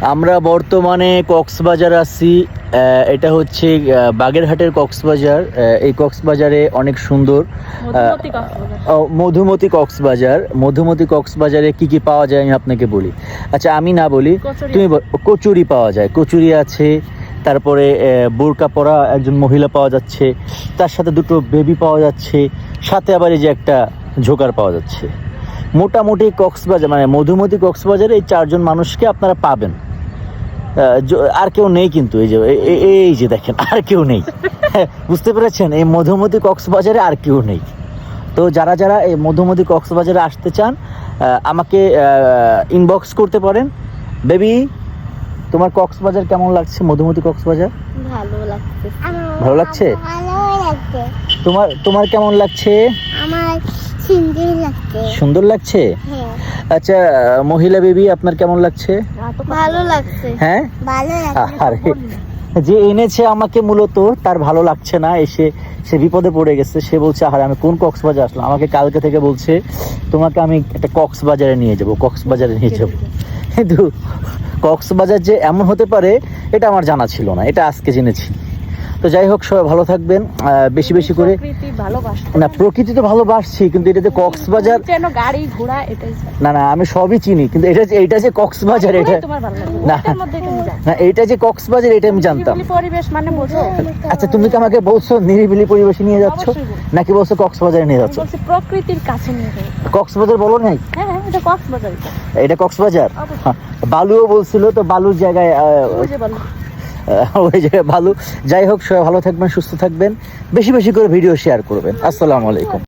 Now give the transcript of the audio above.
আমরা বর্তমানে কক্সবাজার আছি। এটা হচ্ছে বাগেরহাটের কক্সবাজার। এই কক্সবাজারে অনেক সুন্দর মধুমতি কক্সবাজার। মধুমতি কক্সবাজারে কি কি পাওয়া যায় আমি আপনাকে বলি। আচ্ছা আমি না বলি, তুমি কচুরি পাওয়া যায়, কচুরি আছে, তারপরে বোরকা পরা একজন মহিলা পাওয়া যাচ্ছে, তার সাথে দুটো বেবি পাওয়া যাচ্ছে, সাথে আবার এই যে একটা ঝোকার পাওয়া যাচ্ছে। মোটামুটি কক্সবাজার মানে মধুমতি কক্সবাজারে এই চারজন মানুষকে আপনারা পাবেন। আর কেউ নেই কিন্তু এই যে দেখেন আর কেউ নেই। বুঝতে পেরেছেন, এই মধুমতি কক্সবাজারে আর কেউ নেই। তো যারা যারা এই মধুমতি কক্সবাজারে আসতে চান আমাকে ইনবক্স করতে পারেন। বেবি, তোমার কক্সবাজার কেমন লাগছে? মধুমতি কক্সবাজার ভালো লাগছে। ভালো লাগছে? তোমার কেমন লাগছে? আমার সুন্দর লাগছে। সুন্দর লাগছে? হ্যাঁ। আচ্ছা মহিলা বেবি, আপনার কেমন লাগছে? ভালো লাগছে। হ্যাঁ ভালো লাগছে। আরে যে এনেছে আমাকে মূলত তার ভালো লাগছে না, এসে সে বিপদে পড়ে গেছে। সে বলছে আরে আমি কোন কক্সবাজার আসলাম, আমাকে কালকে থেকে বলছে তোমাকে আমি একটা কক্সবাজারে নিয়ে যাব, কক্সবাজারে নিয়ে যাব। কিন্তু কক্সবাজার যে এমন হতে পারে এটা আমার জানা ছিল না, এটা আজকে জেনেছি। তো যাই হোক, সবাই ভালো থাকবেন, বেশি বেশি করে। না প্রকৃতি তো ভালোবাসছি, কিন্তু এটা যে কক্সবাজার, গাড়ি ঘোড়া এটাই না না আমি সবই চিনি, কিন্তু এটা যে কক্সবাজার, এটা না না এটা যে কক্সবাজার এটা আমি জানতাম। পরিবেশ মানে বোঝো। আচ্ছা তুমি কি আমাকে বলছো নিরিবিলি পরিবেশে নিয়ে যাচ্ছ, নাকি বলছো কক্সবাজারে নিয়ে যাচ্ছ? প্রকৃতির কাছে নিয়ে যাবো। কক্সবাজার বলো নাই? হ্যাঁ এটা কক্সবাজার। এটা কক্সবাজার। বালুও বলছিল, তো বালুর জায়গায় ওই জায়গায় ভালো। যাই হোক, সবাই ভালো থাকবেন, সুস্থ থাকবেন, বেশি বেশি করে ভিডিও শেয়ার করবেন। আসসালামু আলাইকুম।